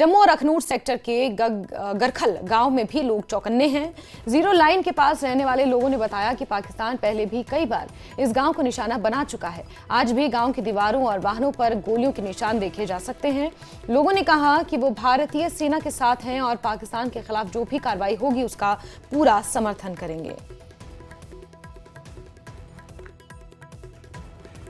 जम्मू और अखनूर सेक्टर के गरखल गांव में भी लोग चौकन्ने हैं। जीरो लाइन के पास रहने वाले लोगों ने बताया कि पाकिस्तान पहले भी कई बार इस गांव को निशाना बना चुका है। आज भी गांव की दीवारों और वाहनों पर गोलियों के निशान देखे जा सकते हैं। लोगों ने कहा कि वो भारतीय सेना के साथ हैं और पाकिस्तान के खिलाफ जो भी कार्रवाई होगी उसका पूरा समर्थन करेंगे।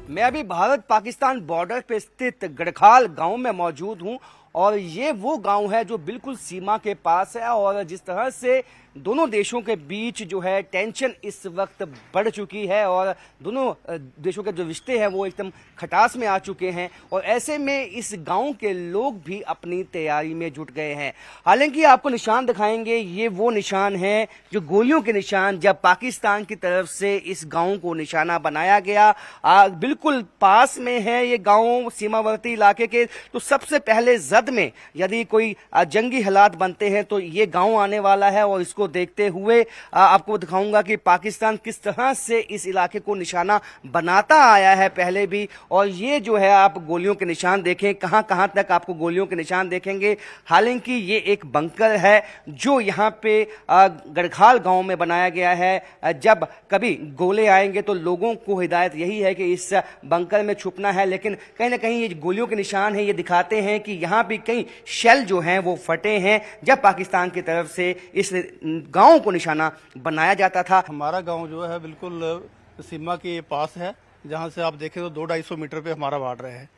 मैं अभी भारत पाकिस्तान बॉर्डर पे स्थित गढ़खाल गांव में मौजूद हूं और ये वो गांव है जो बिल्कुल सीमा के पास है और जिस तरह से दोनों देशों के बीच जो है टेंशन इस वक्त बढ़ चुकी है और दोनों देशों के जो रिश्ते हैं वो एकदम खटास में आ चुके हैं और ऐसे में इस गांव के लोग भी अपनी तैयारी में जुट गए हैं। हालांकि आपको निशान दिखाएंगे, ये वो निशान है जो गोलियों के निशान जब पाकिस्तान की तरफ से इस गांव को निशाना बनाया गया। बिल्कुल पास में है ये गांव सीमावर्ती इलाके के, तो सबसे पहले जद में यदि कोई जंगी हालात बनते हैं तो ये गांव आने वाला है और इसको देखते हुए आपको दिखाऊंगा कि पाकिस्तान किस तरह से इस इलाके को निशाना बनाता आया है पहले भी। और ये जो है आप गोलियों के निशान देखें, कहां कहां तक आपको गोलियों के निशान देखेंगे। हालांकि ये एक बंकर है जो यहाँ पे गढ़खाल गांव में बनाया गया है। जब कभी गोले आएंगे तो लोगों को हिदायत यही है कि इस बंकर में छुपना है, लेकिन कहीं ना कहीं ये गोलियों के निशान है, ये दिखाते हैं कि यहाँ भी कई शेल जो हैं वो फटे हैं जब पाकिस्तान की तरफ से इस गांव को निशाना बनाया जाता था। हमारा गांव जो है बिल्कुल सीमा के पास है, जहां से आप देखें तो 200-250 मीटर पे हमारा बॉर्डर है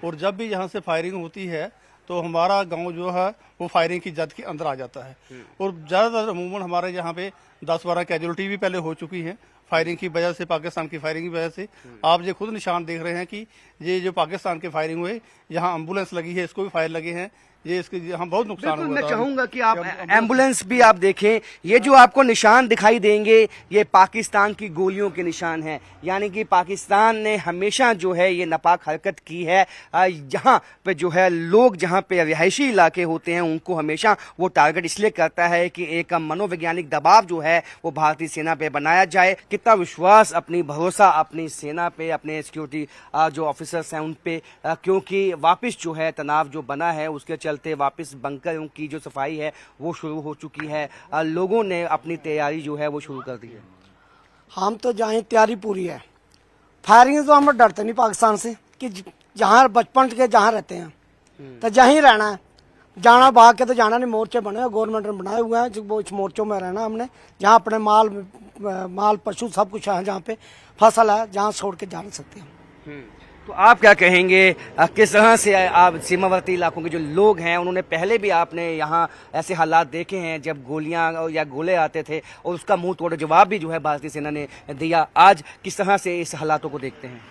और जब भी यहाँ से फायरिंग होती है तो हमारा गांव जो है वो फायरिंग की जद के अंदर आ जाता है और ज्यादातर अमूमन हमारे यहाँ पे 10-12 कैजुअलिटी भी पहले हो चुकी है फायरिंग की वजह से, पाकिस्तान की फायरिंग की वजह से। आप ये खुद निशान देख रहे हैं कि ये जो पाकिस्तान की फायरिंग हुई, यहाँ एम्बुलेंस लगी है, इसको भी फायर लगे हैं, ये इसके यहाँ बहुत नुकसान हुआ। मैं चाहूंगा कि आप एम्बुलेंस भी आप देखें। ये जो आपको निशान दिखाई देंगे ये पाकिस्तान की गोलियों के निशान हैं, यानी कि पाकिस्तान ने हमेशा जो है ये नापाक हरकत की है। यहाँ पे जो है लोग, जहाँ पे रिहायशी इलाके होते हैं उनको हमेशा वो टारगेट इसलिए करता है कि एक मनोवैज्ञानिक दबाव जो है वो भारतीय सेना पे बनाया जाए। कितना विश्वास, अपनी भरोसा अपनी सेना पे, अपने सिक्योरिटी जो ऑफिसर्स हैं उन पे, क्योंकि वापस जो है तनाव जो बना है उसके चलते वापस बंकरों की जो सफाई है वो शुरू हो चुकी है। लोगों ने अपनी तैयारी जो है वो शुरू कर दी है। हम तो जहाँ तैयारी पूरी है, फायरिंग तो हम डरते नहीं पाकिस्तान से कि जहाँ बचपन के जहाँ रहते हैं तो जहाँ ही रहना है, जाना भाग के तो जाना नहीं। मोर्चे बने हैं, गवर्नमेंट ने बनाए हुए हैं, वो इस मोर्चों में रहना हमने, जहाँ अपने माल पशु सब कुछ है, जहाँ पे फसल है, जहाँ छोड़ के जा नहीं सकते हम। तो आप क्या कहेंगे, किस तरह से आप सीमावर्ती इलाकों के जो लोग हैं उन्होंने पहले भी आपने यहाँ ऐसे हालात देखे हैं जब गोलियां या गोले आते थे और उसका मुंह तोड़ जवाब भी जो है भारतीय सेना ने दिया, आज किस तरह से इस हालातों को देखते हैं?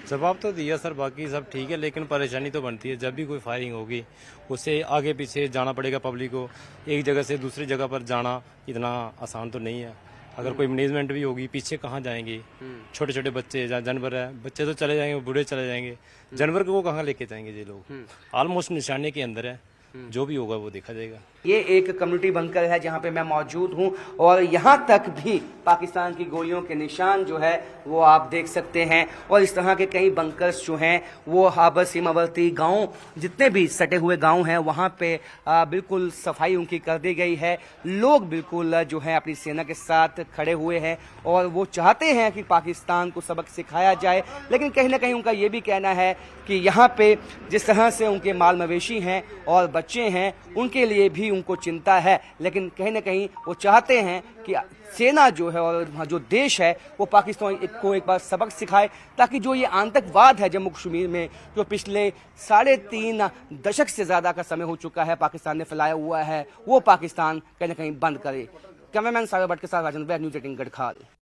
जवाब तो दिया सर, बाकी सब ठीक है, लेकिन परेशानी तो बनती है जब भी कोई फायरिंग होगी, उससे आगे पीछे जाना पड़ेगा पब्लिक को। एक जगह से दूसरी जगह पर जाना इतना आसान तो नहीं है। अगर कोई मैनेजमेंट भी होगी, पीछे कहाँ जाएंगे? छोटे छोटे बच्चे, जानवर है, बच्चे तो चले जाएंगे, बूढ़े चले जाएंगे, जानवर को वो कहाँ लेके जाएंगे? ये लोग ऑलमोस्ट निशाने के अंदर है, जो भी होगा वो देखा जाएगा। ये एक कम्युनिटी बंकर है जहाँ पे मैं मौजूद हूँ और यहाँ तक भी पाकिस्तान की गोलियों के निशान जो है वो आप देख सकते हैं। और इस तरह के कई बंकर्स जो हैं वो हाबर सीमावर्ती गांव, जितने भी सटे हुए गांव हैं वहाँ पे बिल्कुल सफाई उनकी कर दी गई है। लोग बिल्कुल जो है अपनी सेना के साथ खड़े हुए हैं और वो चाहते हैं कि पाकिस्तान को सबक सिखाया जाए, लेकिन कहीं ना कहीं उनका ये भी कहना है कि यहाँ पे जिस तरह से उनके माल मवेशी हैं और बच्चे हैं उनके लिए भी उनको चिंता है, लेकिन कहीं ना कहीं वो चाहते हैं कि सेना जो है और जो देश है वो पाकिस्तान को एक बार सबक सिखाए, ताकि जो ये आतंकवाद है जम्मू कश्मीर में जो पिछले 3.5 दशक से ज़्यादा का समय हो चुका है पाकिस्तान ने फैलाया हुआ है, वो पाकिस्तान कहीं ना कहीं बंद करे। कैमरामैन सागर भट्ट के साथ राजेंद्र, न्यूज़ 18 गढ़खाल।